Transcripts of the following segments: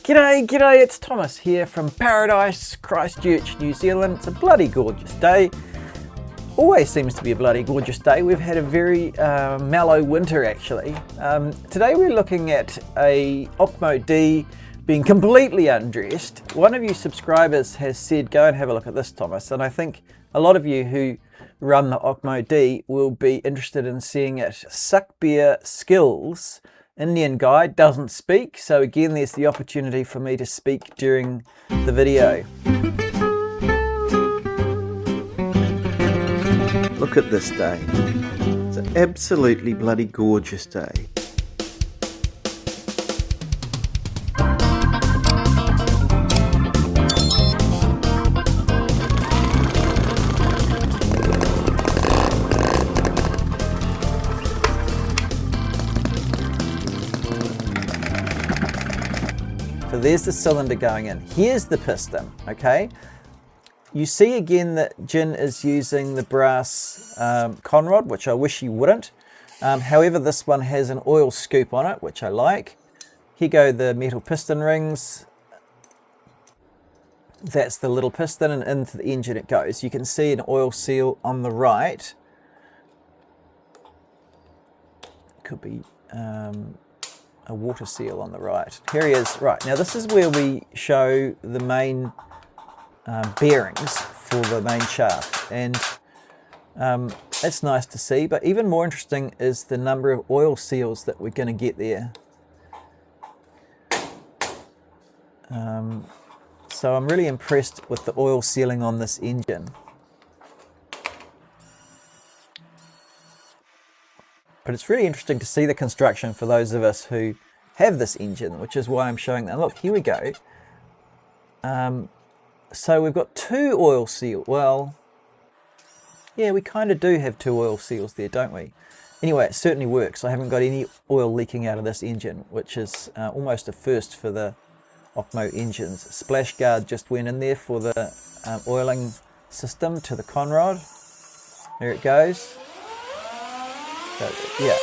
G'day, it's Thomas here from Paradise, Christchurch, New Zealand. It's a bloody gorgeous day. Always seems to be a bloody gorgeous day. We've had a very mellow winter actually. Today we're looking at a OKMO D being completely undressed. One of you subscribers has said, go and have a look at this, Thomas, and I think a lot of you who run the OKMO D will be interested in seeing it. Sukbir Skills, Indian guy, doesn't speak, so again there's the opportunity for me to speak during the video. Look at this day. It's an absolutely bloody gorgeous day. So there's the cylinder going in. Here's the piston, okay? You see again that Jin is using the brass conrod, which I wish he wouldn't. However, this one has an oil scoop on it, which I like. Here go the metal piston rings. That's the little piston, and into the engine it goes. You can see an oil seal on the right. Could be a water seal on the right. Here he is. Right, now this is where we show the main bearings for the main shaft, and it's nice to see, but even more interesting is the number of oil seals that we're going to get there. So I'm really impressed with the oil sealing on this engine. But it's really interesting to see the construction for those of us who have this engine, which is why I'm showing that. Look, here we go. So we've got two oil seals. Well, yeah, we kind of do have two oil seals there, don't we? Anyway, it certainly works. I haven't got any oil leaking out of this engine, which is almost a first for the OKMO engines. Splash guard just went in there for the oiling system to the conrod. There it goes. So, yeah,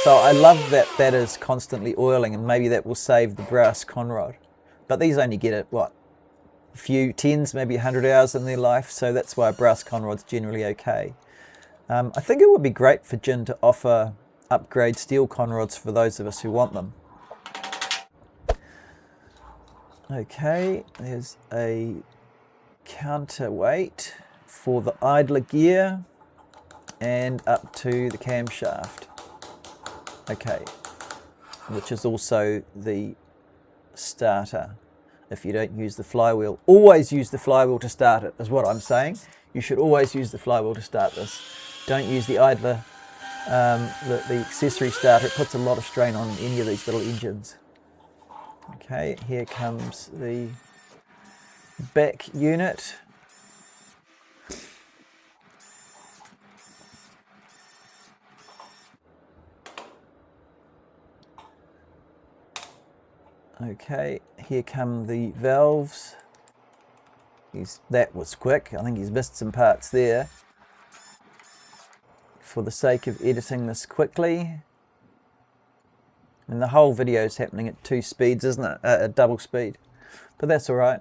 so I love that that is constantly oiling, and maybe that will save the brass conrod. But these only get it, what, a few tens, maybe 100 hours in their life, so that's why a brass conrod's generally okay. I think it would be great for Jin to offer upgrade steel conrods for those of us who want them. Okay, there's a counterweight for the idler gear and up to the camshaft. Okay, which is also the starter. If you don't use the flywheel, always use the flywheel to start it, is what I'm saying. You should always use the flywheel to start this. Don't use the idler, the accessory starter. It puts a lot of strain on any of these little engines. Okay, here comes the back unit. Okay, here come the valves. That was quick. I think he's missed some parts there. For the sake of editing this quickly. And the whole video is happening at 2 speeds, isn't it? At double speed. But that's all right.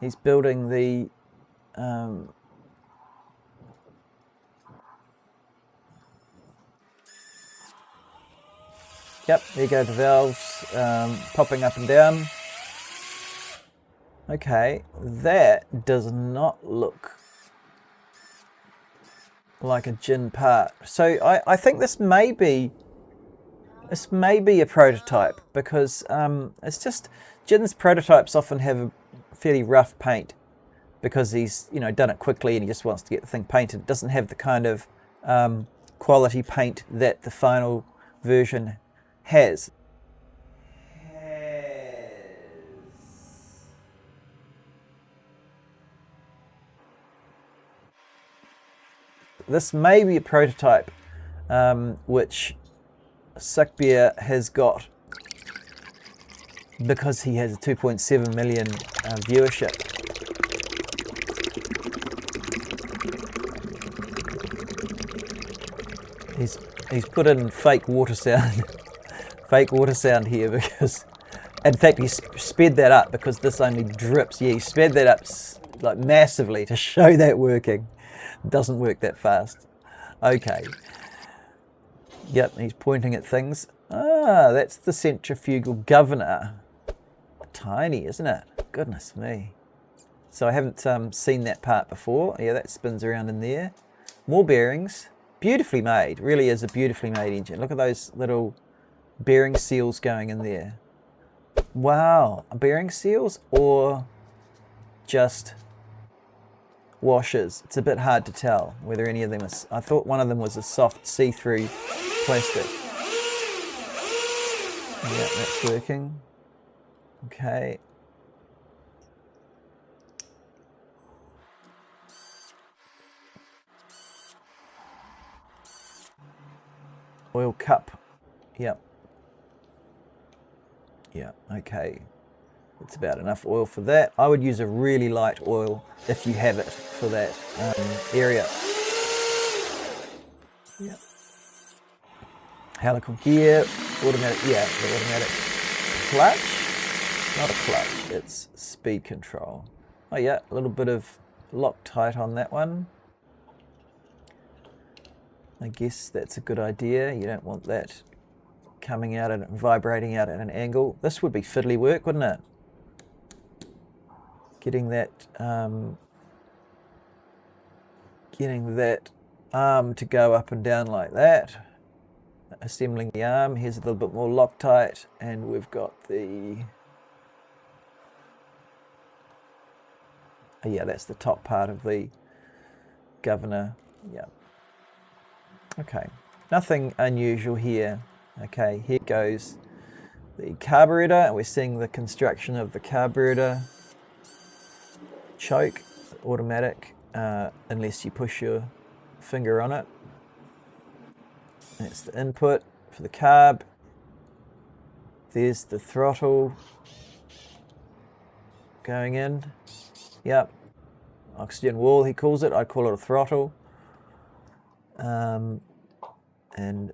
He's building the yep, there you go, the valves popping up and down. Okay, that does not look like a Jin part. So I think this may be a prototype, because it's just, Jin's prototypes often have a fairly rough paint because he's done it quickly and he just wants to get the thing painted. It doesn't have the kind of quality paint that the final version has. This may be a prototype which Sukbir has got because he has a 2.7 million viewership. He's put in fake water sound here because In fact, he sped that up because this only drips. Yeah, he sped that up like massively to show that working. It doesn't work that fast. Okay. Yep, he's pointing at things. Ah, that's the centrifugal governor. Tiny, isn't it? Goodness me. So I haven't seen that part before. Yeah, that spins around in there. More bearings. Beautifully made. Really is a beautifully made engine. Look at those little bearing seals going in there. Wow. Bearing seals or just washers? It's a bit hard to tell whether any of them is. I thought one of them was a soft see-through plastic. Yeah, that's working. Okay. Oil cup. Yep. Yeah, okay. It's about enough oil for that. I would use a really light oil if you have it for that area. Yep. Helical gear, automatic, yeah, the automatic clutch. Not a clutch, it's speed control. Oh yeah, a little bit of Loctite on that one. I guess that's a good idea. You don't want that coming out and vibrating out at an angle. This would be fiddly work, wouldn't it? Getting that arm to go up and down like that. Assembling the arm. Here's a little bit more Loctite, and we've got the. Oh yeah, that's the top part of the governor. Yeah. Okay, nothing unusual here. Okay, here goes the carburetor, and we're seeing the construction of the carburetor choke, automatic, unless you push your finger on it. That's the input for the carb. There's the throttle going in. Yep, oxygen wall he calls it. I call it a throttle. And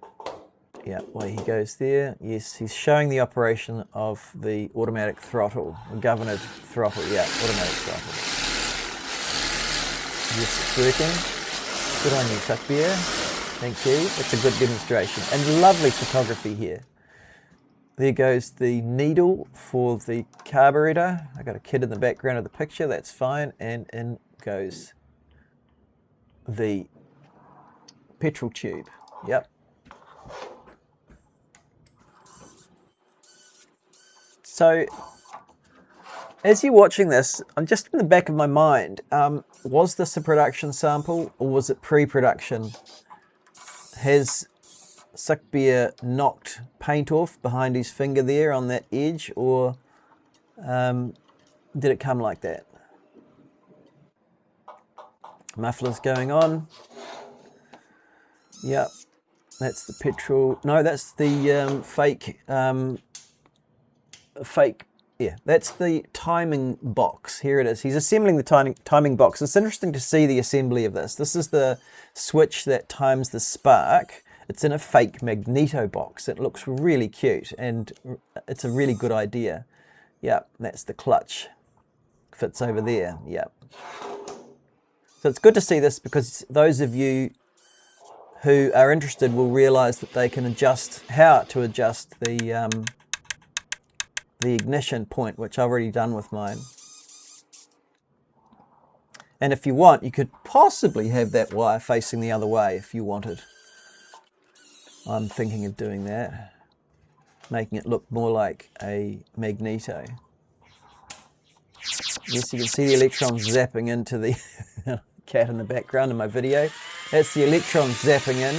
yeah, away he goes there. Yes, he's showing the operation of the automatic throttle, governed throttle. Yeah, automatic throttle. Yes, it's working. Good on you, Sukbir. Thank you. It's a good demonstration and lovely photography here. There goes the needle for the carburetor. I got a kid in the background of the picture. That's fine. And in goes the petrol tube. Yep. So, as you're watching this, I'm just in the back of my mind, was this a production sample or was it pre-production? Has Sukbir knocked paint off behind his finger there on that edge, or did it come like that? Muffler's going on. Yep, that's the petrol. No, that's the fake. Yeah, that's the timing box. Here it is. He's assembling the timing box. It's interesting to see the assembly of this. This is the switch that times the spark. It's in a fake magneto box. It looks really cute and it's a really good idea. Yep, that's the clutch. Fits over there. Yep. So it's good to see this because those of you who are interested will realize that they can adjust how to adjust the ignition point, which I've already done with mine. And if you want, you could possibly have that wire facing the other way if you wanted. I'm thinking of doing that, making it look more like a magneto. Yes, you can see the electrons zapping into the cat in the background in my video. That's the electrons zapping in.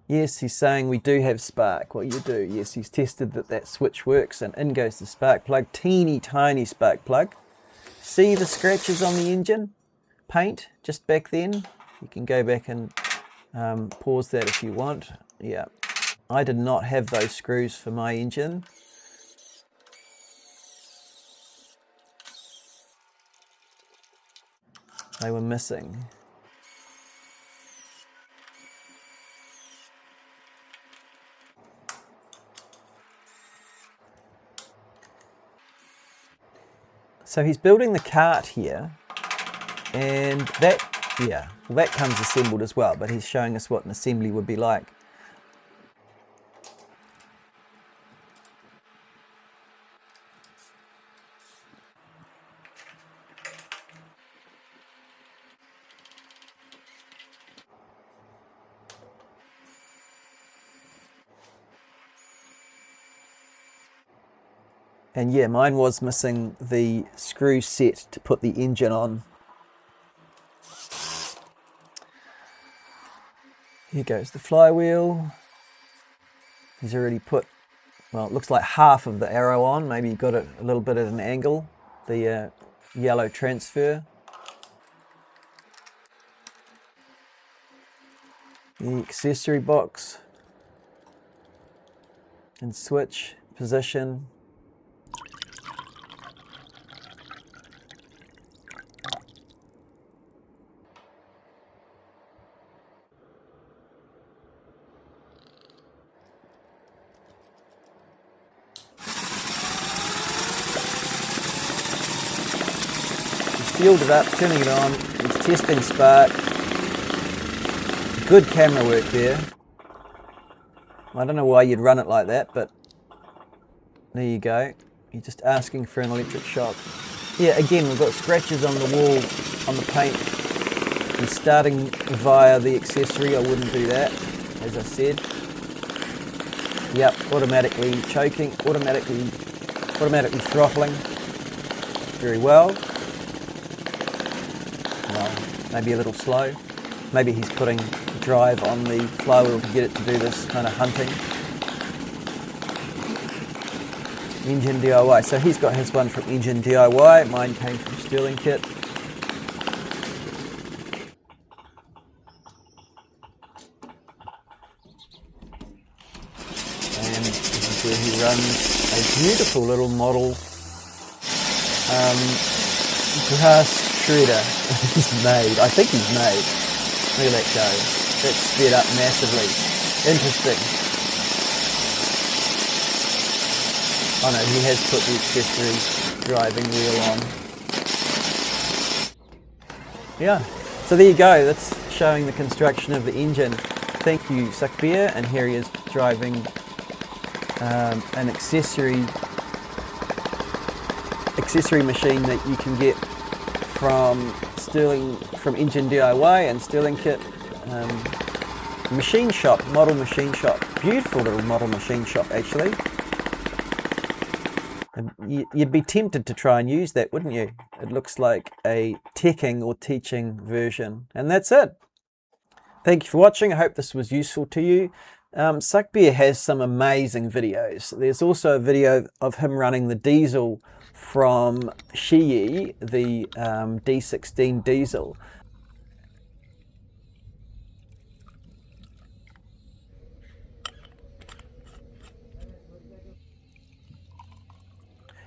Yes, he's saying we do have spark. Well, you do. Yes, he's tested that that switch works, and in goes the spark plug. Teeny tiny spark plug. See the scratches on the engine? Paint just back then. You can go back and pause that if you want. Yeah, I did not have those screws for my engine. They were missing. So he's building the cart here, and that, yeah, well, that comes assembled as well, but he's showing us what an assembly would be like. And yeah, mine was missing the screw set to put the engine on. Here goes the flywheel. He's already put, well, it looks like half of the arrow on. Maybe he got it a little bit at an angle. The yellow transfer. The accessory box. And switch, position. Fueled it up, turning it on, it's testing spark. Good camera work there. I don't know why you'd run it like that, but there you go. You're just asking for an electric shock. Yeah, again, we've got scratches on the wall, on the paint. And starting via the accessory, I wouldn't do that, as I said. Yep, automatically choking, automatically throttling. Very well. Well, maybe a little slow. Maybe he's putting drive on the flywheel to get it to do this kind of hunting. Engine DIY. So he's got his one from Engine DIY. Mine came from Stirlingkit. And this is where he runs a beautiful little model grass shredder he's made. I think he's made. Look at that go. That's sped up massively. Interesting. Oh no, he has put the accessory driving wheel on. Yeah, so there you go. That's showing the construction of the engine. Thank you, Sukbir. And here he is driving an accessory machine that you can get from Engine DIY and Stirlingkit. Machine shop, model machine shop. Beautiful little model machine shop, actually. You'd be tempted to try and use that, wouldn't you? It looks like a teching or teaching version. And that's it. Thank you for watching. I hope this was useful to you. Sukbir has some amazing videos. There's also a video of him running the diesel from Shiyi, the D16 diesel.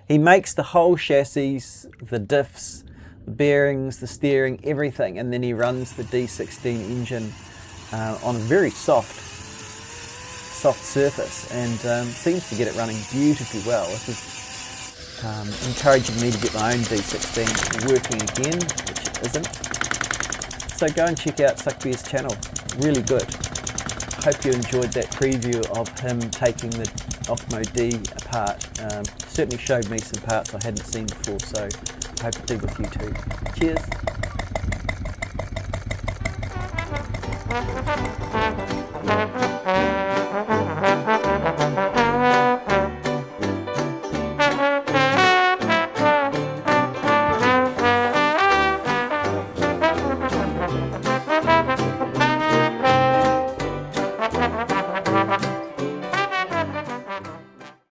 He makes the whole chassis, the diffs, the bearings, the steering, everything, and then he runs the D16 engine on a very soft surface, and seems to get it running beautifully well. This is encouraging me to get my own D16 working again, which it isn't. So go and check out Sukbir's channel, really good. Hope you enjoyed that preview of him taking the OKMO D apart. Certainly showed me some parts I hadn't seen before, so I hope it did with you too. Cheers!